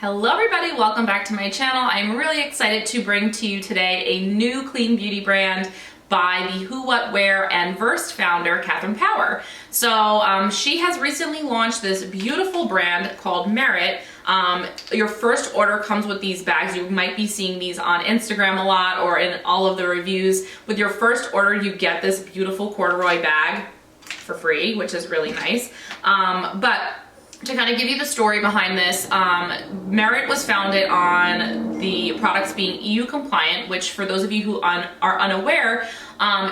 Hello everybody, welcome back to my channel. I'm really excited to bring to you today a new clean beauty brand by the Who, What, Where, and Versed founder, Catherine Power. So she has recently launched this beautiful brand called Merit. Your first order comes with these bags. You might be seeing these on Instagram a lot or in all of the reviews. With your first order, you get this beautiful corduroy bag for free, which is really nice. But to kind of give you the story behind this, Merit was founded on the products being EU compliant, which for those of you who are unaware,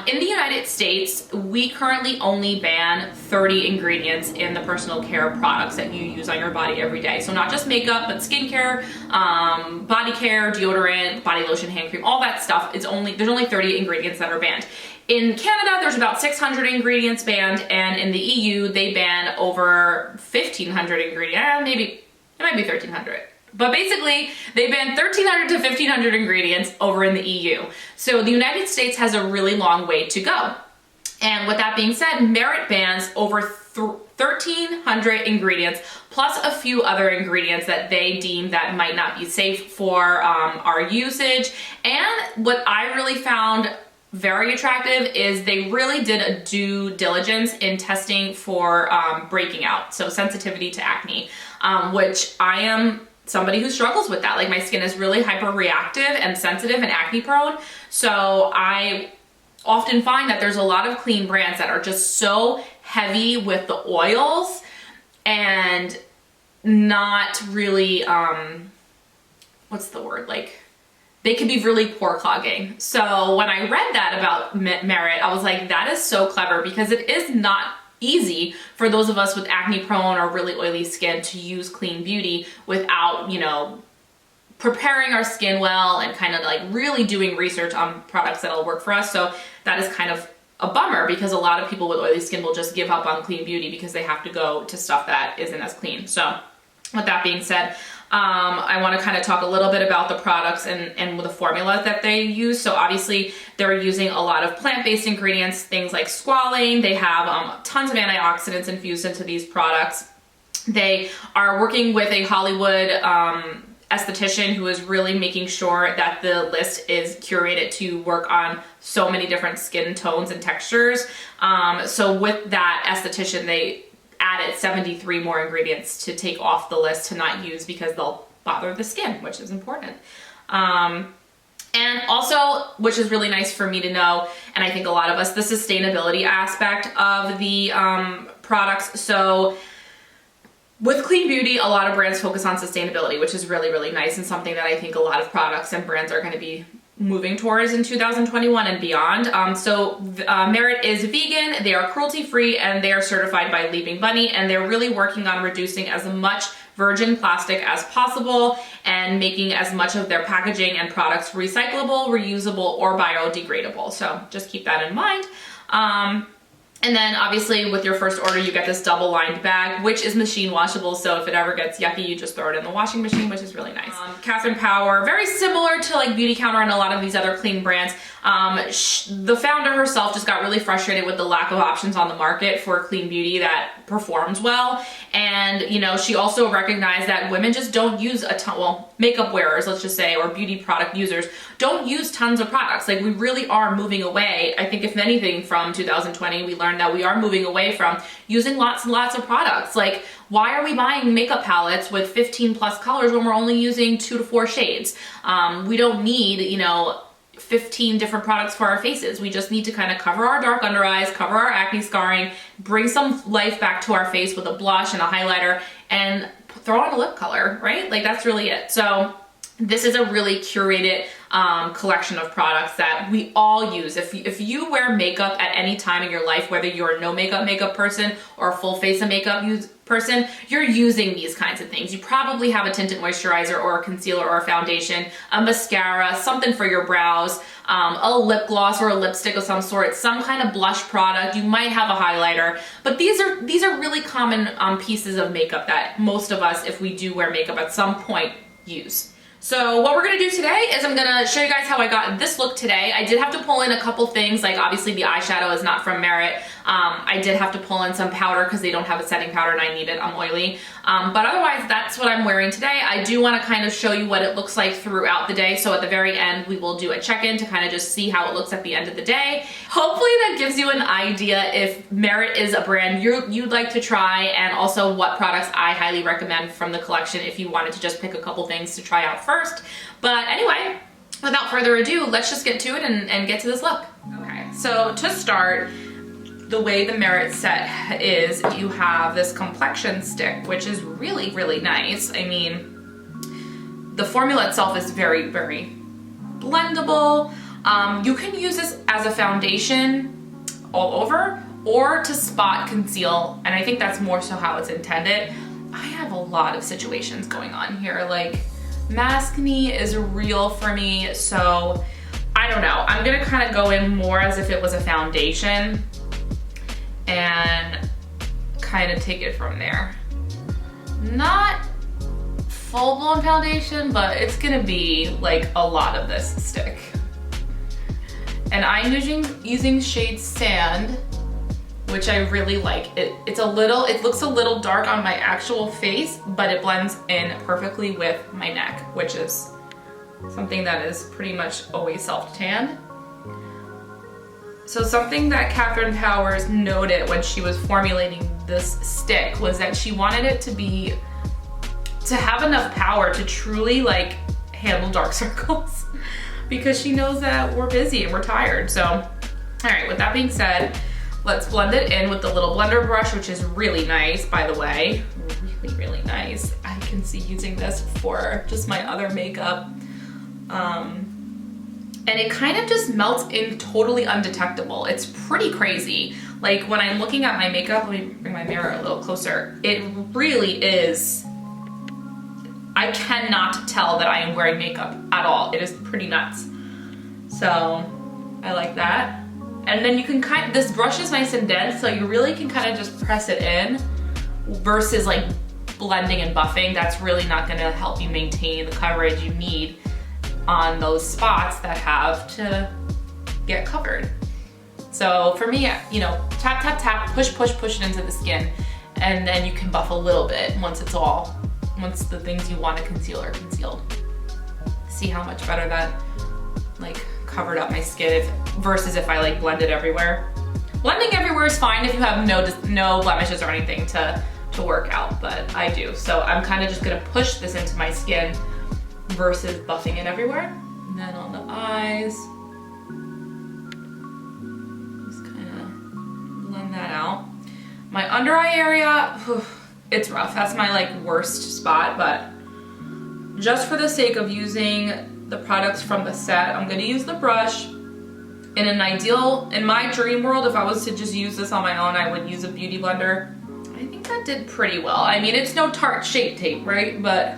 in the United States, we currently only ban 30 ingredients in the personal care products that you use on your body every day. So not just makeup, but skincare, body care, deodorant, body lotion, hand cream, all that stuff. There's only 30 ingredients that are banned. In Canada, there's about 600 ingredients banned, and in the EU, they ban over 1,500 ingredients. Maybe, it might be 1,300. But basically, they ban 1,300 to 1,500 ingredients over in the EU. So the United States has a really long way to go. And with that being said, Merit bans over 1,300 ingredients, plus a few other ingredients that they deem that might not be safe for our usage. And what I really found very attractive is they really did a due diligence in testing for breaking out, so sensitivity to acne, which I am somebody who struggles with that. Like, my skin is really hyperreactive and sensitive and acne prone, so I often find that there's a lot of clean brands that are just so heavy with the oils and not really, what's the word, like, they can be really pore clogging. So when I read that about Merit, I was like, that is so clever, because it is not easy for those of us with acne prone or really oily skin to use clean beauty without, you know, preparing our skin well and kind of like really doing research on products that'll work for us. So that is kind of a bummer, because a lot of people with oily skin will just give up on clean beauty because they have to go to stuff that isn't as clean. So with that being said, I want to kind of talk a little bit about the products and the formulas that they use. So obviously they're using a lot of plant-based ingredients, things like squalane. They have tons of antioxidants infused into these products. They are working with a Hollywood esthetician who is really making sure that the list is curated to work on so many different skin tones and textures. So with that esthetician, they added 73 more ingredients to take off the list to not use because they'll bother the skin, which is important. And also, which is really nice for me to know, and I think a lot of us, the sustainability aspect of the products. So with clean beauty, a lot of brands focus on sustainability, which is really, really nice, and something that I think a lot of products and brands are going to be moving towards in 2021 and beyond. Merit is vegan, they are cruelty-free, and they are certified by Leaping Bunny, and they're really working on reducing as much virgin plastic as possible and making as much of their packaging and products recyclable, reusable, or biodegradable. So just keep that in mind. And then obviously with your first order, you get this double lined bag, which is machine washable. So if it ever gets yucky, you just throw it in the washing machine, which is really nice. Catherine Power, very similar to like Beauty Counter and a lot of these other clean brands. The founder herself just got really frustrated with the lack of options on the market for clean beauty that performs well. And, you know, she also recognized that women just don't use a ton, well, makeup wearers, let's just say, or beauty product users don't use tons of products. Like, we really are moving away. I think if anything from 2020, we learned that we are moving away from using lots and lots of products. Like, why are we buying makeup palettes with 15 plus colors when we're only using 2 to 4 shades? We don't need, you know, 15 different products for our faces. We just need to kind of cover our dark under eyes, cover our acne scarring, bring some life back to our face with a blush and a highlighter, and throw on a lip color, right? Like, that's really it. So this is a really curated collection of products that we all use. If you wear makeup at any time in your life, whether you're a no makeup person or a full face of makeup person, you're using these kinds of things. You probably have a tinted moisturizer or a concealer or a foundation, a mascara, something for your brows, a lip gloss or a lipstick of some sort, some kind of blush product. You might have a highlighter, but these are really common pieces of makeup that most of us, if we do wear makeup at some point, use. So what we're gonna do today is I'm gonna show you guys how I got this look today. I did have to pull in a couple things, like obviously the eyeshadow is not from Merit. I did have to pull in some powder because they don't have a setting powder and I need it, I'm oily. But otherwise, that's what I'm wearing today. I do wanna kind of show you what it looks like throughout the day. So at the very end, we will do a check-in to kind of just see how it looks at the end of the day. Hopefully that gives you an idea if Merit is a brand you'd like to try, and also what products I highly recommend from the collection if you wanted to just pick a couple things to try out first. But anyway, without further ado, let's just get to it and get to this look. Okay, so to start, the way the Merit set is, you have this complexion stick, which is really, really nice. I mean, the formula itself is very, very blendable. You can use this as a foundation all over or to spot conceal, and I think that's more so how it's intended. I have a lot of situations going on here, like maskne is real for me, so I don't know. I'm gonna kind of go in more as if it was a foundation and kind of take it from there. Not full-blown foundation, but it's gonna be like a lot of this stick. And I'm using shade Sand, which I really like. It looks a little dark on my actual face, but it blends in perfectly with my neck, which is something that is pretty much always self-tanned. So something that Catherine Powers noted when she was formulating this stick was that she wanted it to have enough power to truly like handle dark circles because she knows that we're busy and we're tired. So, all right, with that being said, let's blend it in with the little blender brush, which is really nice, by the way. Really, really nice. I can see using this for just my other makeup. And it kind of just melts in totally undetectable. It's pretty crazy. Like when I'm looking at my makeup, let me bring my mirror a little closer. It really is, I cannot tell that I am wearing makeup at all. It is pretty nuts. So I like that. And then you can this brush is nice and dense, so you really can kind of just press it in versus like blending and buffing. That's really not gonna help you maintain the coverage you need on those spots that have to get covered. So for me, you know, tap, tap, tap, push, push, push it into the skin, and then you can buff a little bit once the things you want to conceal are concealed. See how much better that like covered up my skin versus if I like blended everywhere. Blending everywhere is fine if you have no blemishes or anything to work out, but I do. So I'm kind of just gonna push this into my skin versus buffing it everywhere. And then on the eyes, just kind of blend that out. My under eye area, it's rough. That's my like worst spot, but just for the sake of using the products from the set, I'm gonna use the brush. In my dream world, if I was to just use this on my own, I would use a beauty blender. I think that did pretty well. I mean, it's no Tarte Shape Tape, right? But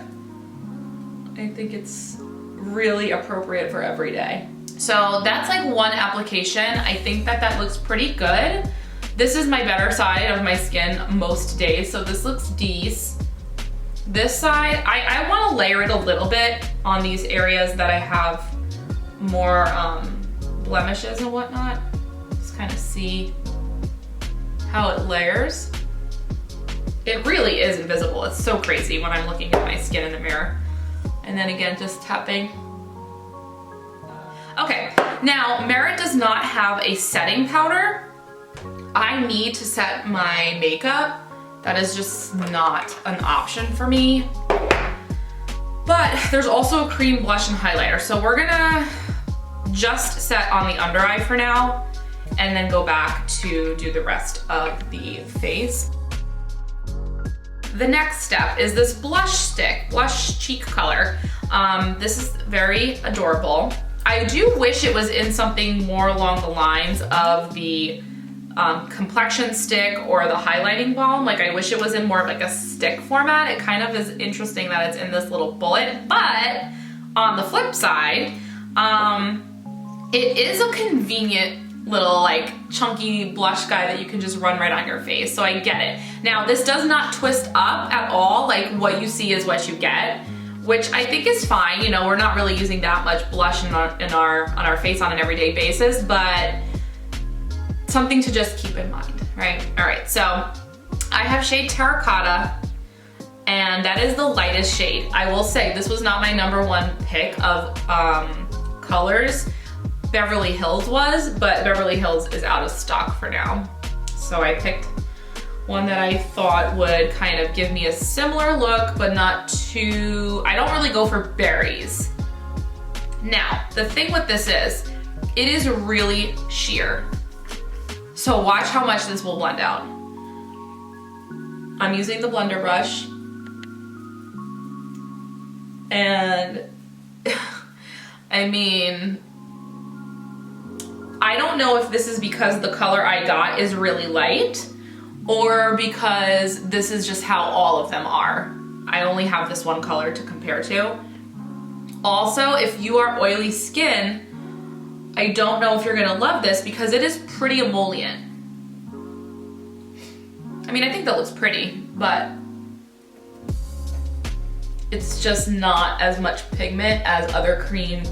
I think it's really appropriate for every day. So that's like one application. I think that looks pretty good. This is my better side of my skin most days, so this looks decent. This side, I want to layer it a little bit on these areas that I have more blemishes and whatnot. Just kind of see how it layers. It really is invisible. It's so crazy when I'm looking at my skin in the mirror. And then again, just tapping. Okay, now Merit does not have a setting powder. I need to set my makeup. That is just not an option for me. But there's also a cream blush and highlighter. So we're gonna just set on the under eye for now and then go back to do the rest of the face. The next step is this blush stick, blush cheek color. This is very adorable. I do wish it was in something more along the lines of the complexion stick or the highlighting balm. Like I wish it was in more of like a stick format. It kind of is interesting that it's in this little bullet, but on the flip side, it is a convenient little like chunky blush guy that you can just run right on your face, so I get it. Now this does not twist up at all, like what you see is what you get, which I think is fine. You know, we're not really using that much blush on our face on an everyday basis, but something to just keep in mind, right? All right, so I have shade Terracotta, and that is the lightest shade. I will say this was not my #1 pick of colors. Beverly Hills was, but Beverly Hills is out of stock for now. So I picked one that I thought would kind of give me a similar look, but not too, I don't really go for berries. Now, the thing with this is, it is really sheer. So watch how much this will blend out. I'm using the blender brush, and I mean, I don't know if this is because the color I got is really light, or because this is just how all of them are. I only have this one color to compare to. Also, if you are oily skin, I don't know if you're gonna love this because it is pretty emollient. I mean, I think that looks pretty, but it's just not as much pigment as other cream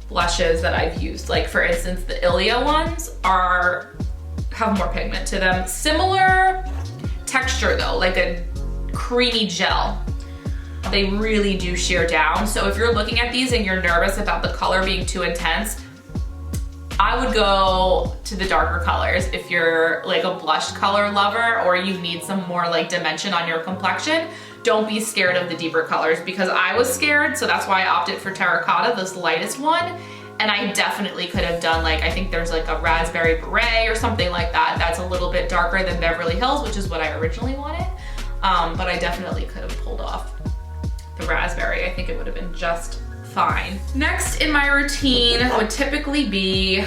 blushes that I've used. Like for instance, the Ilia ones have more pigment to them. Similar texture though, like a creamy gel. They really do sheer down. So if you're looking at these and you're nervous about the color being too intense, I would go to the darker colors if you're like a blush color lover or you need some more like dimension on your complexion. Don't be scared of the deeper colors, because I was scared, so that's why I opted for Terracotta, this lightest one. And I definitely could have done like, I think there's like a raspberry beret or something like that. That's a little bit darker than Beverly Hills, which is what I originally wanted. But I definitely could have pulled off the raspberry. I think it would have been just fine. Next in my routine would typically be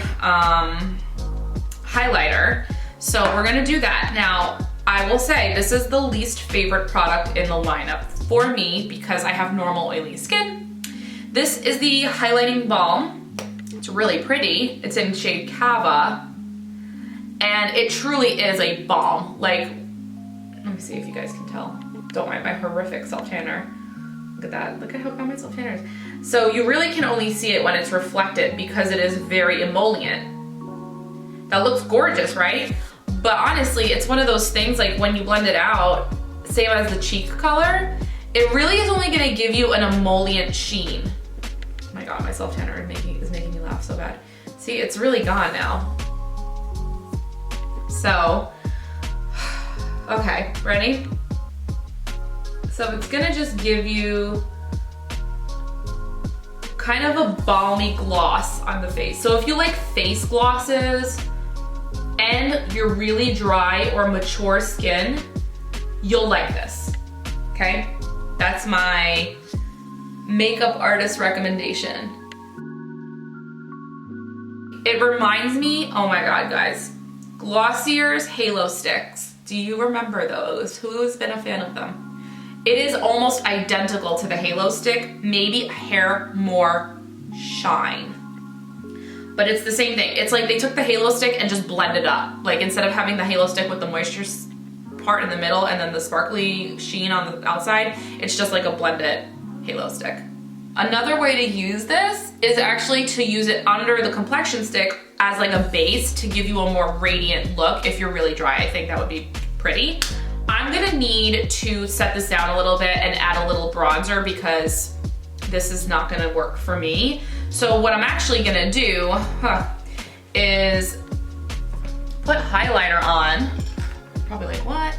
highlighter. So we're gonna do that. Now, I will say this is the least favorite product in the lineup for me because I have normal oily skin. This is the highlighting balm. It's really pretty. It's in shade Cava, and it truly is a balm. Like, let me see if you guys can tell. Don't mind my horrific self-tanner. Look at that. Look at how bad my self-tanner is. So you really can only see it when it's reflected because it is very emollient. That looks gorgeous, right? But honestly, it's one of those things like when you blend it out, same as the cheek color, it really is only gonna give you an emollient sheen. Oh my God, my self-tanner is making me laugh so bad. See, it's really gone now. So, okay, ready? So it's gonna just give you kind of a balmy gloss on the face. So if you like face glosses and you're really dry or mature skin, you'll like this, okay? That's my makeup artist recommendation. It reminds me, oh my God, guys, Glossier's Halo Sticks. Do you remember those? Who has been a fan of them? It is almost identical to the Halo Stick, maybe a hair more shine. But it's the same thing. It's like they took the Halo Stick and just blended up. Like instead of having the Halo Stick with the moisture part in the middle and then the sparkly sheen on the outside, it's just like a blended Halo Stick. Another way to use this is actually to use it under the complexion stick as like a base to give you a more radiant look if you're really dry. I think that would be pretty. I'm gonna need to set this down a little bit and add a little bronzer because this is not gonna work for me. So what I'm actually gonna do is put highlighter on. Probably like, what?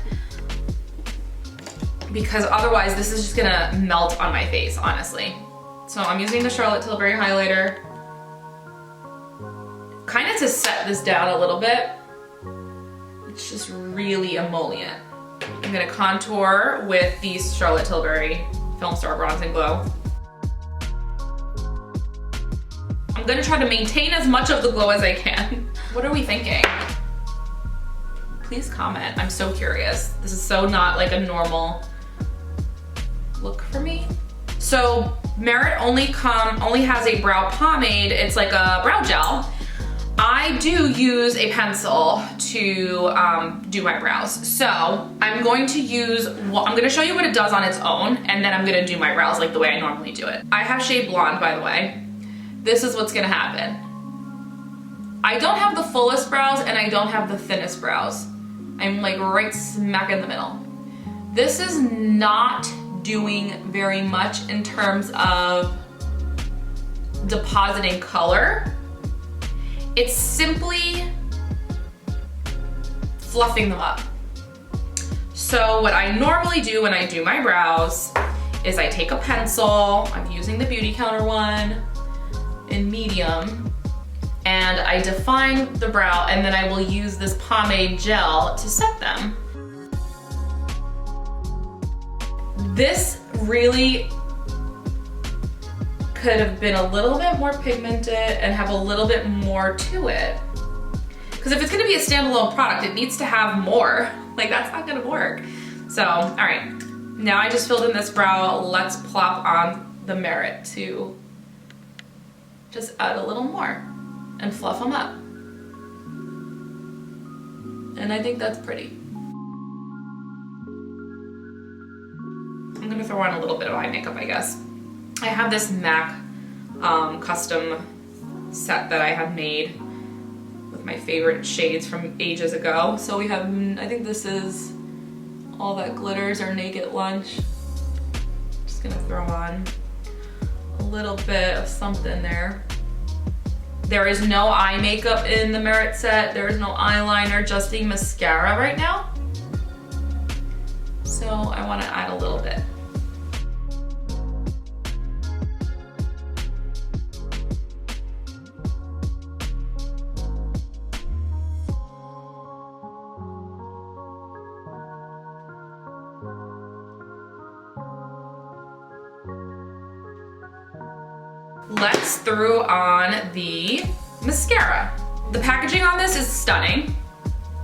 Because otherwise this is just gonna melt on my face, honestly. So I'm using the Charlotte Tilbury highlighter, kind of to set this down a little bit. It's just really emollient. I'm gonna contour with the Charlotte Tilbury Film Star Bronze and Glow. I'm gonna try to maintain as much of the glow as I can. What are we thinking? Please comment, I'm so curious. This is so not like a normal look for me. So Merit only has a brow pomade. It's like a brow gel. I do use a pencil to do my brows. So I'm going to show you what it does on its own, and then I'm gonna do my brows like the way I normally do it. I have shade blonde, by the way. This is what's gonna happen. I don't have the fullest brows and I don't have the thinnest brows. I'm like right smack in the middle. This is not doing very much in terms of depositing color. It's simply fluffing them up. So what I normally do when I do my brows is I take a pencil, I'm using the Beauty Counter one in medium, and I define the brow, and then I will use this pomade gel to set them. This really could have been a little bit more pigmented and have a little bit more to it. Because if it's gonna be a standalone product, it needs to have more. Like, that's not gonna work. So, all right. Now I just filled in this brow. Let's plop on the Merit to just add a little more and fluff them up. And I think that's pretty. I'm gonna throw on a little bit of eye makeup, I guess. I have this MAC custom set that I have made with my favorite shades from ages ago. So we have, I think this is All That Glitters or Naked Lunch. Just gonna throw on a little bit of something there. There is no eye makeup in the Merit set. There is no eyeliner, just the mascara right now. So I wanna add a little bit. Let's throw on the mascara. The packaging on this is stunning.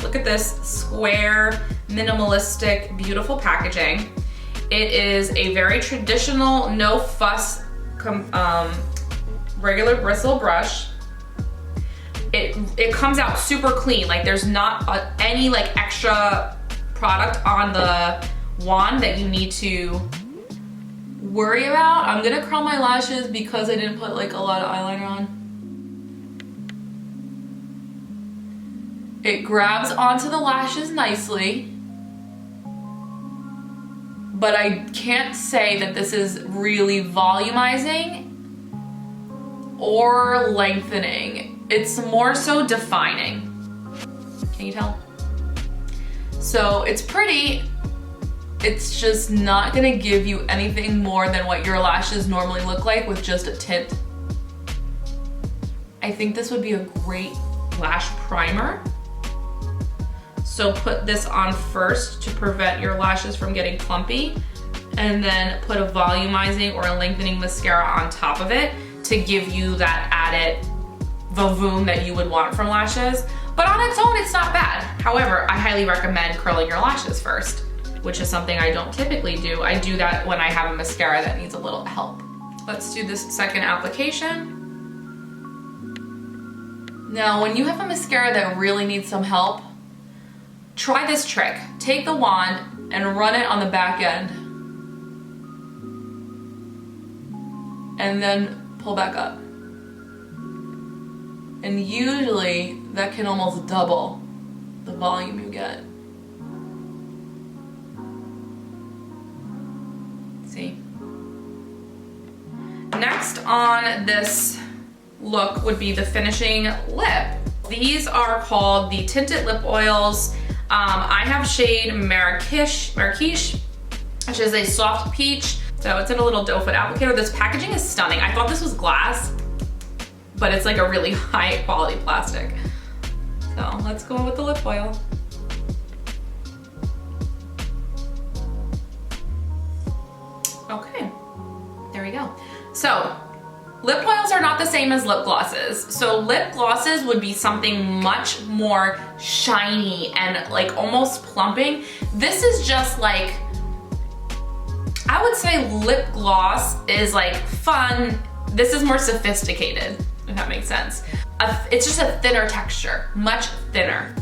Look at this square, minimalistic, beautiful packaging. It is a very traditional, no fuss, regular bristle brush. It comes out super clean. Like, there's not any like extra product on the wand that you need to worry about. I'm gonna curl my lashes because I didn't put like a lot of eyeliner on. It grabs onto the lashes nicely, but I can't say that this is really volumizing or lengthening. It's more so defining. Can you tell? So it's pretty. It's just not gonna give you anything more than what your lashes normally look like with just a tint. I think this would be a great lash primer. So put this on first to prevent your lashes from getting clumpy, and then put a volumizing or a lengthening mascara on top of it to give you that added vavoom that you would want from lashes. But on its own, it's not bad. However, I highly recommend curling your lashes first, which is something I don't typically do. I do that when I have a mascara that needs a little help. Let's do this second application. Now, when you have a mascara that really needs some help, try this trick. Take the wand and run it on the back end, and then pull back up. And usually that can almost double the volume you get. See? Next on this look would be the finishing lip. These are called the tinted lip oils. I have shade Marrakesh, which is a soft peach. So it's in a little doe foot applicator. This packaging is stunning. I thought this was glass, but it's like a really high quality plastic. So let's go with the lip oil. Okay, there we go. So lip oils are not the same as lip glosses. So lip glosses would be something much more shiny and like almost plumping. This is just like, I would say lip gloss is like fun. This is more sophisticated, if that makes sense. it's just a thinner texture, much thinner.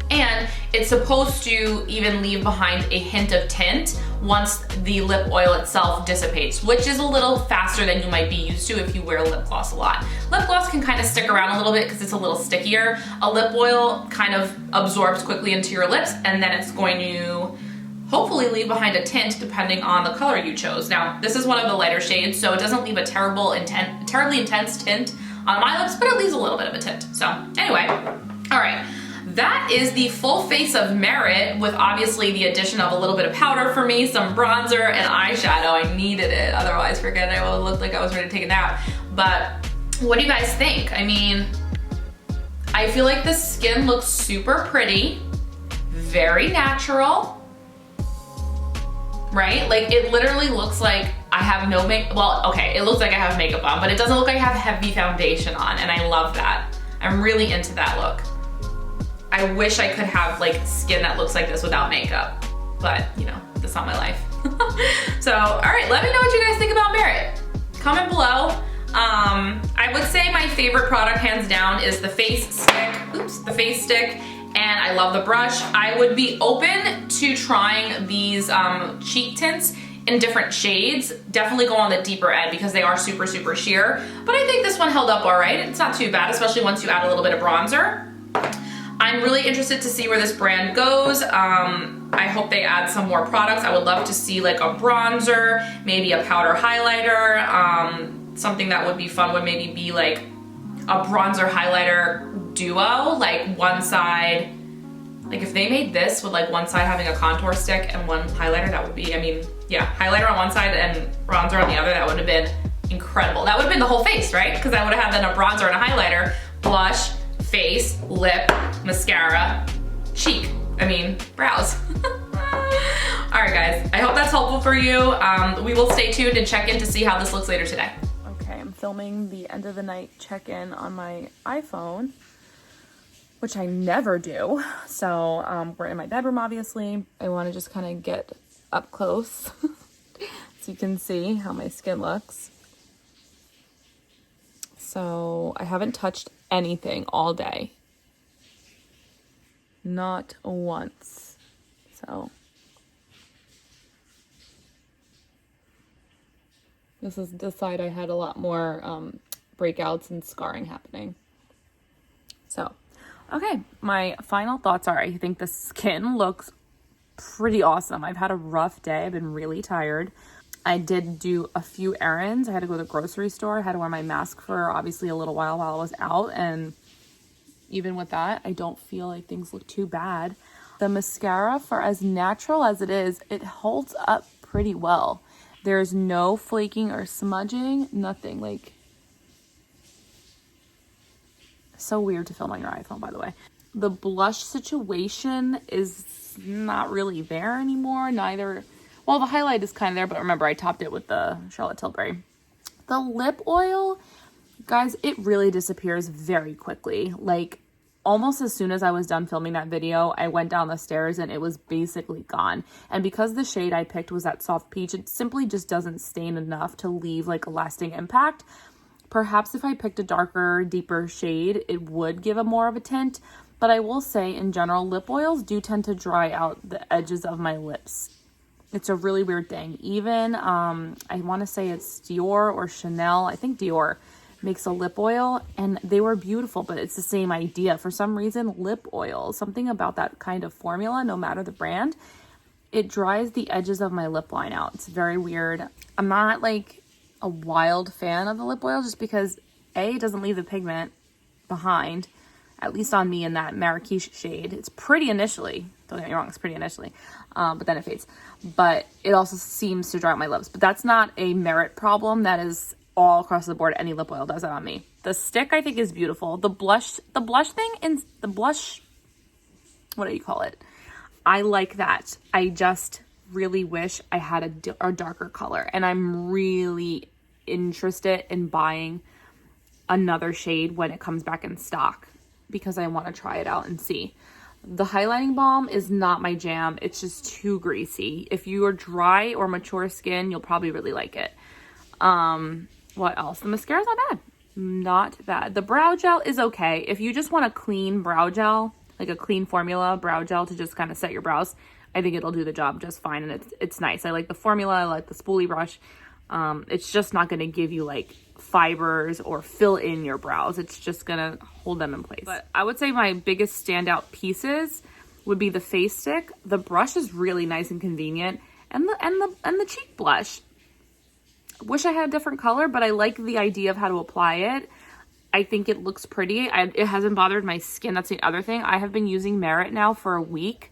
And it's supposed to even leave behind a hint of tint once the lip oil itself dissipates, which is a little faster than you might be used to if you wear lip gloss a lot. Lip gloss can kind of stick around a little bit because it's a little stickier. A lip oil kind of absorbs quickly into your lips, and then it's going to hopefully leave behind a tint depending on the color you chose. Now, this is one of the lighter shades, so it doesn't leave a terribly intense tint on my lips, but it leaves a little bit of a tint. So anyway, all right. That is the full face of Merit with obviously the addition of a little bit of powder for me, some bronzer, and eyeshadow. I needed it, otherwise forget it, I would look like I was ready to take a nap. But what do you guys think? I mean, I feel like the skin looks super pretty, very natural, right? Like it literally looks like I have no makeup, well, okay, it looks like I have makeup on, but it doesn't look like I have heavy foundation on, and I love that. I'm really into that look. I wish I could have like skin that looks like this without makeup, but you know, that's not my life. So, all right, let me know what you guys think about Merit. Comment below. I would say my favorite product hands down is the face stick. Oops, the face stick, and I love the brush. I would be open to trying these cheek tints in different shades. Definitely go on the deeper end because they are super, super sheer. But I think this one held up all right. It's not too bad, especially once you add a little bit of bronzer. I'm really interested to see where this brand goes. I hope they add some more products. I would love to see like a bronzer, maybe a powder highlighter. Something that would be fun would maybe be like a bronzer highlighter duo, like one side, like if they made this with like one side having a contour stick and one highlighter, that would be, I mean, yeah, highlighter on one side and bronzer on the other, that would have been incredible. That would have been the whole face, right? Because I would have had then a bronzer and a highlighter, blush, face, lip, mascara, cheek, I mean, brows. All right, guys, I hope that's helpful for you. We will stay tuned and check in to see how this looks later today. Okay, I'm filming the end of the night check-in on my iPhone, which I never do. So we're in my bedroom, obviously. I want to just kind of get up close so you can see how my skin looks. So I haven't touched anything all day. Not once. So this is the side I had a lot more breakouts and scarring happening. So, okay, my final thoughts are, I think the skin looks pretty awesome. I've had a rough day. I've been really tired. I did do a few errands. I had to go to the grocery store. I had to wear my mask for obviously a little while I was out. And even with that, I don't feel like things look too bad. The mascara, for as natural as it is, it holds up pretty well. There's no flaking or smudging, nothing. Like, so weird to film on your iPhone, by the way. The blush situation is not really there anymore. Neither, well, the highlight is kind of there, but remember I topped it with the Charlotte Tilbury. The lip oil, guys, it really disappears very quickly. Like, almost as soon as I was done filming that video, I went down the stairs and it was basically gone. And because the shade I picked was that soft peach, it simply just doesn't stain enough to leave like a lasting impact. Perhaps if I picked a darker, deeper shade, it would give a more of a tint. But I will say, in general, lip oils do tend to dry out the edges of my lips. It's a really weird thing. Even, I want to say it's Dior or Chanel. I think Dior makes a lip oil, and they were beautiful, but it's the same idea. For some reason, lip oil, something about that kind of formula, no matter the brand, it dries the edges of my lip line out. It's very weird. I'm not like a wild fan of the lip oil just because A, it doesn't leave the pigment behind, at least on me in that Marrakesh shade. It's pretty initially, don't get me wrong, it's pretty initially, but then it fades. But it also seems to dry out my lips. But that's not a Merit problem. That is all across the board. Any lip oil does that on me. The stick I think is beautiful. The blush thing, and the blush, what do you call it? I like that. I just really wish I had a darker color, and I'm really interested in buying another shade when it comes back in stock because I want to try it out and see. The highlighting balm is not my jam. It's just too greasy. If you are dry or mature skin, you'll probably really like it. What else? The mascara's not bad. not bad. The brow gel is okay. If you just want a clean brow gel, like a clean formula brow gel to just kind of set your brows, I think it'll do the job just fine, and it's nice. I like the formula, I like the spoolie brush. It's just not going to give you like fibers or fill in your brows. It's just going to hold them in place. But I would say my biggest standout pieces would be the face stick. The brush is really nice and convenient, and the cheek blush. Wish I had a different color, but I like the idea of how to apply it. I think it looks pretty. It hasn't bothered my skin. That's the other thing. I have been using Merit now for a week,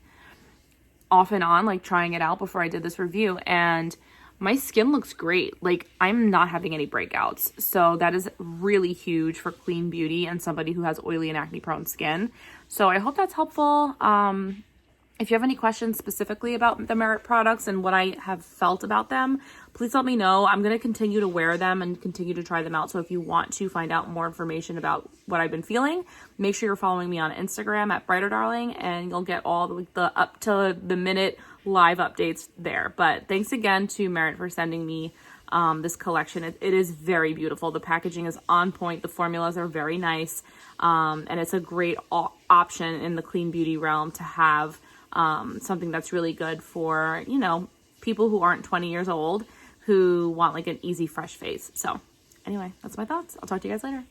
off and on, like trying it out before I did this review, and my skin looks great. Like, I'm not having any breakouts. So that is really huge for clean beauty and somebody who has oily and acne prone skin. So I hope that's helpful. If you have any questions specifically about the Merit products and what I have felt about them, please let me know. I'm going to continue to wear them and continue to try them out. So if you want to find out more information about what I've been feeling, make sure you're following me on Instagram at Brighter Darling, and you'll get all the up to the minute live updates there. But thanks again to Merit for sending me this collection. It is very beautiful. The packaging is on point. The formulas are very nice. And it's a great option in the clean beauty realm to have something that's really good for, you know, people who aren't 20 years old who want like an easy, fresh face. So anyway, that's my thoughts. I'll talk to you guys later.